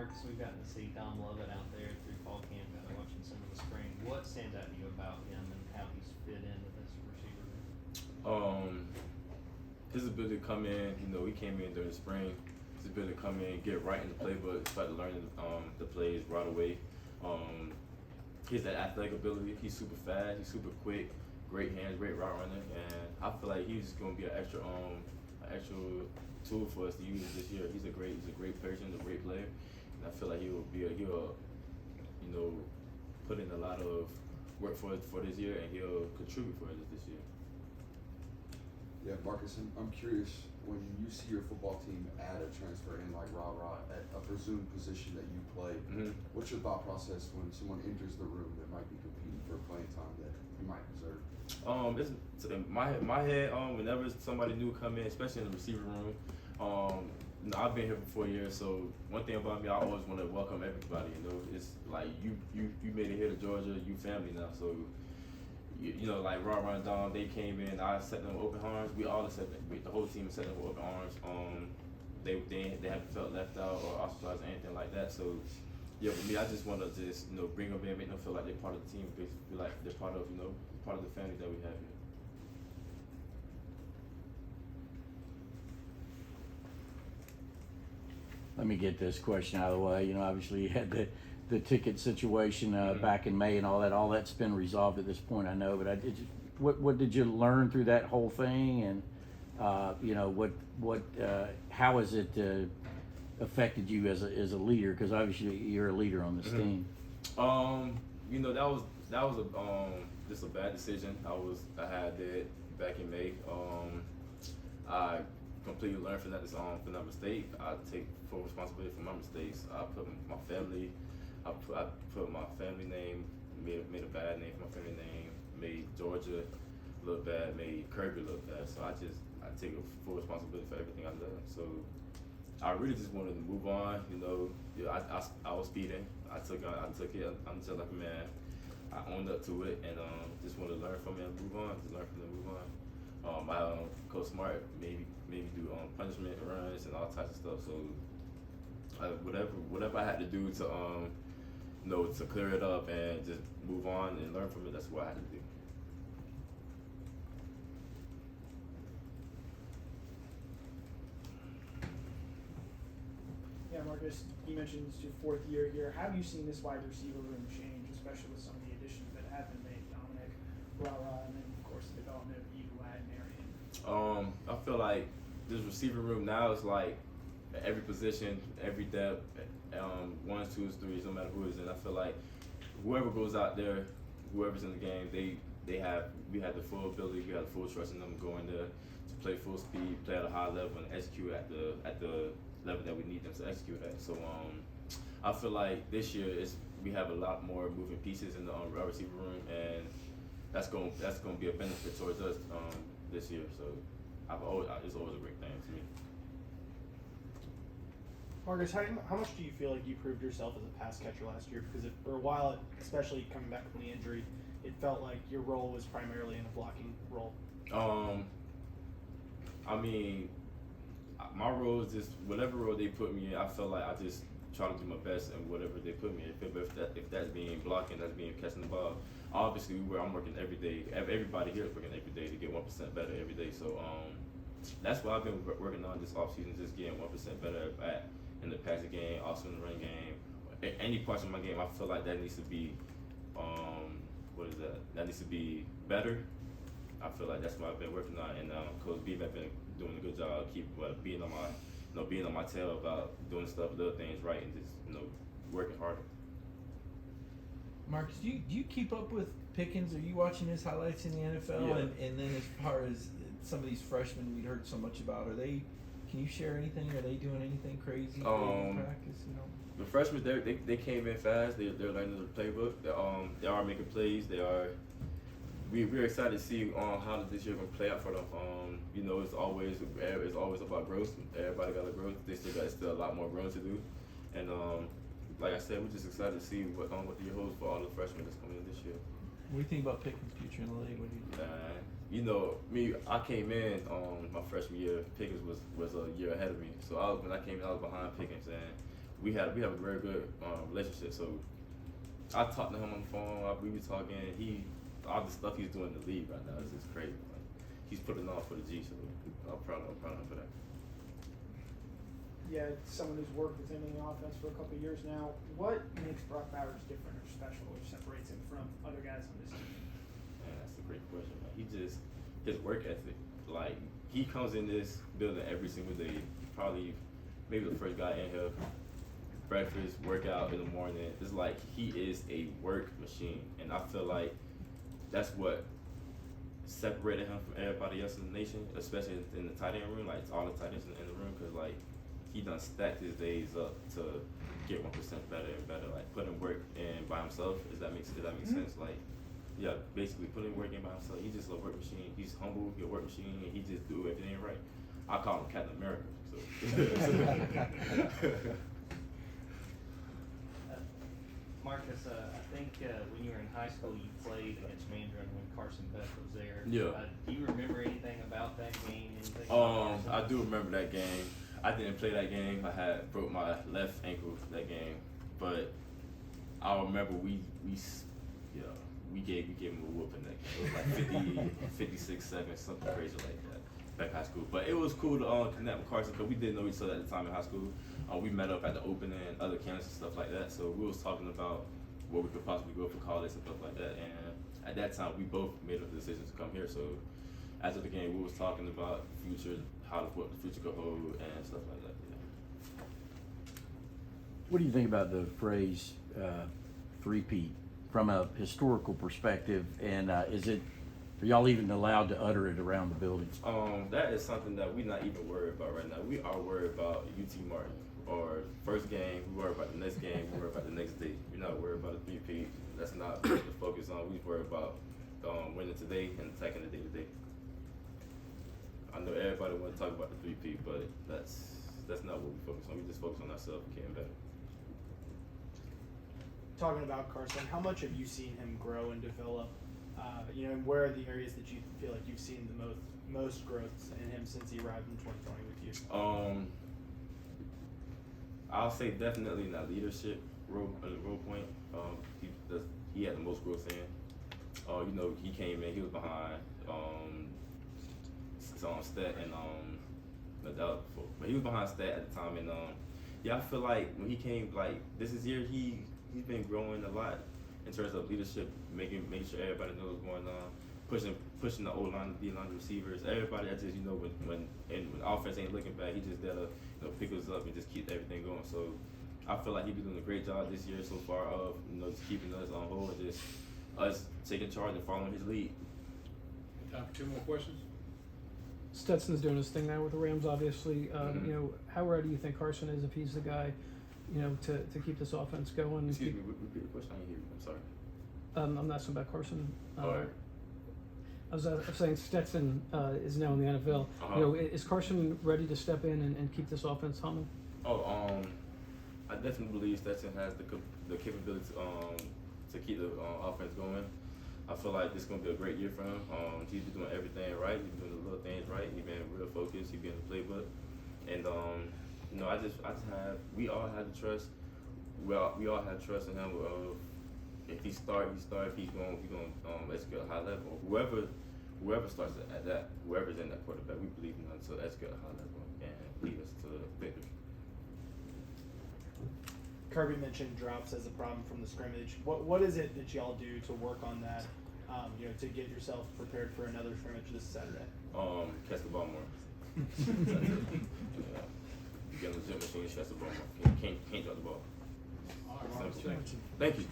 Marcus, we've gotten to see Dom Lovett out there through fall camp and watching some of the spring. What stands out to you about him and how he's fit into this receiver room? His ability to come in, he came in during the spring. His ability to come in, get right in the playbook, start learning the plays right away. He has that athletic ability. He's super fast. He's super quick. Great hands, great route runner, and I feel like he's just gonna be an extra tool for us to use this year. He's a great person, a great player, and I feel like he'll put in a lot of work for this year, and he'll contribute for us this year. Yeah, Marcus, I'm curious, when you see your football team add a transfer in like Ra at a presumed position that you play, what's your thought process when someone enters the room that might be competing for playing time that you might deserve? It's in my head. Whenever somebody new come in, especially in the receiver room, I've been here for 4 years. So one thing about me, I always want to welcome everybody. It's like you made it here to Georgia, you family now. So like Ra and Dom, they came in. I set them with open arms. We all accepted. The whole team set them with open arms. They haven't felt left out or ostracized or anything like that. So. Yeah, for me, I just want to bring them in, make them feel like they're part of the team, feel like they're part of the family that we have here. Let me get this question out of the way. Obviously you had the ticket situation back in May and all that. All that's been resolved at this point, I know. But what did you learn through that whole thing, and how has it affected you as a leader? Because obviously you're a leader on this team. That was just a bad decision I had that back in May. I completely learned from that mistake. I take full responsibility for my mistakes. I put my family name, made a bad name for my family name, made Georgia look bad, made Kirby look bad. So I take full responsibility for everything I've done. So I really just wanted to move on. I was speeding. I took it until like a man. I owned up to it and just wanted to learn from it and move on. Just learn from it and move on. Coach Smart maybe do punishment runs and all types of stuff. So whatever I had to do to clear it up and just move on and learn from it, that's what I had to do. Yeah, Marcus, you mentioned it's your 4th year here. How have you seen this wide receiver room change, especially with some of the additions that have been made, Dominic, Ra, and then of course the development of Edu, and Marion? I feel like this receiver room now is like every position, every depth, ones, twos, threes, no matter who is in. I feel like whoever goes out there, whoever's in the game, we have the full ability, we have the full trust in them going there to play full speed, play at a high level, and execute at the level that we need them to execute at. So I feel like this year we have a lot more moving pieces in the receiver room, and that's going to be a benefit towards us this year. So it's always a great thing to me. Marcus, how much do you feel like you proved yourself as a pass catcher last year? Because for a while, especially coming back from the injury, it felt like your role was primarily in a blocking role. I mean, my role is just whatever role they put me in. I feel like I just try to do my best in whatever they put me in. If that's being blocking, that's being catching the ball. Obviously, I'm working every day. Everybody here is working every day to get 1% better every day. So that's what I've been working on this offseason, just getting 1% better in the passing game, also in the run game. Any parts of my game, I feel like that needs to be that needs to be better. I feel like that's what I've been working on, and Coach Beebe has been doing a good job, being on my tail about doing stuff, little things right, and just working harder. Marcus, do you keep up with Pickens? Are you watching his highlights in the NFL? Yeah. And then as far as some of these freshmen we'd heard so much about, can you share anything? Are they doing anything crazy in practice? The freshmen, they came in fast. They're learning the playbook. They are making plays. We're excited to see how this year going to play out for them. It's always about growth. Everybody got to grow. They still a lot more growing to do, and like I said, we're just excited to see what the year holds for all the freshmen that's coming in this year. What do you think about Pickens' future in the league? What do you think? I came in my freshman year. Pickens was a year ahead of me. So when I came in, I was behind Pickens, and we have a very good relationship. So I talked to him on the phone. We were talking. All the stuff he's doing in the league right now is just crazy. Like, he's putting on for the G. So I'm proud of him for that. Yeah, someone who's worked with him in the offense for a couple of years now. What makes Brock Bowers different or special, or separates him from other guys on this team? Man, that's a great question, man. His work ethic. Like, he comes in this building every single day. Probably, maybe the first guy in here. Breakfast, workout in the morning. It's like he is a work machine, and I feel like that's what separated him from everybody else in the nation, especially in the tight end room. Like, all the tight ends in the room, because like, he done stacked his days up to get 1% better and better. Like, putting work in by himself. Does that make sense? Like, yeah, basically putting work in by himself. He's just a work machine. He's humble. He's a work machine, and he just do everything right. I call him Captain America. So. Marcus, I think when you were in high school, you played against Mandarin when Carson Beck was there. Yeah. Do you remember anything about that game? Anything about Carson? I do remember that game. I didn't play that game. I had broke my left ankle that game, but I remember we gave him a whooping that game. It was like 56-7, something crazy like that. Back high school, but it was cool to connect with Carson because we didn't know each other at the time in high school. We met up at the opening, other camps and stuff like that. So we was talking about where we could possibly go for college and stuff like that. And at that time, we both made a decision to come here. So after the game, we was talking about future, what the future could hold and stuff like that. Yeah. What do you think about the phrase three-peat from a historical perspective, and are y'all even allowed to utter it around the building? That is something that we're not even worried about right now. We are worried about UT Martin, or first game, we worry about the next game, we worry about the next day. We're not worried about a three-peat. That's not what to focus on. We worry about winning today and attacking the day to day. I know everybody want to talk about the three-peat, but that's not what we focus on. We just focus on ourselves and getting better. Talking about Carson, how much have you seen him grow and develop? And where are the areas that you feel like you've seen the most growth in him since he arrived in 2020 with you? I'll say definitely in that leadership role point. He had the most growth in. He came in, he was behind Stat and Nadal before, but he was behind Stat at the time. And I feel like when he came, like this year, he's been growing a lot in terms of leadership, making sure everybody knows what's going on, pushing the O-line, the D-line, the receivers, everybody. That just when offense ain't looking back, he just there to pick us up and just keep everything going. So I feel like he's been doing a great job this year so far of just keeping us on hold and just us taking charge and following his lead. Time for two more questions. Stetson's doing his thing now with the Rams, obviously. How ready do you think Carson is if he's the guy, to keep this offense going? Excuse me, repeat the question. I didn't hear you. I'm sorry. I'm asking about Carson. All right. I was saying Stetson is now in the NFL. Uh-huh. Is Carson ready to step in and keep this offense humming? I definitely believe Stetson has the capability to keep the offense going. I feel like this is gonna be a great year for him. He's been doing everything right. He's been doing the little things right. He's been real focused. He's been in the playbook, and we all have the trust. We all have trust in him. If he start, he start. If he's going execute at a high level. Whoever starts at that, whoever's in that quarterback, we believe in him to execute at a high level and lead us to victory. Kirby mentioned drops as a problem from the scrimmage. What is it that y'all do to work on that? To get yourself prepared for another scrimmage this Saturday. Catch the ball more. Get on the gym machine, catch the ball more. Can't drop the ball. All right, Thank you.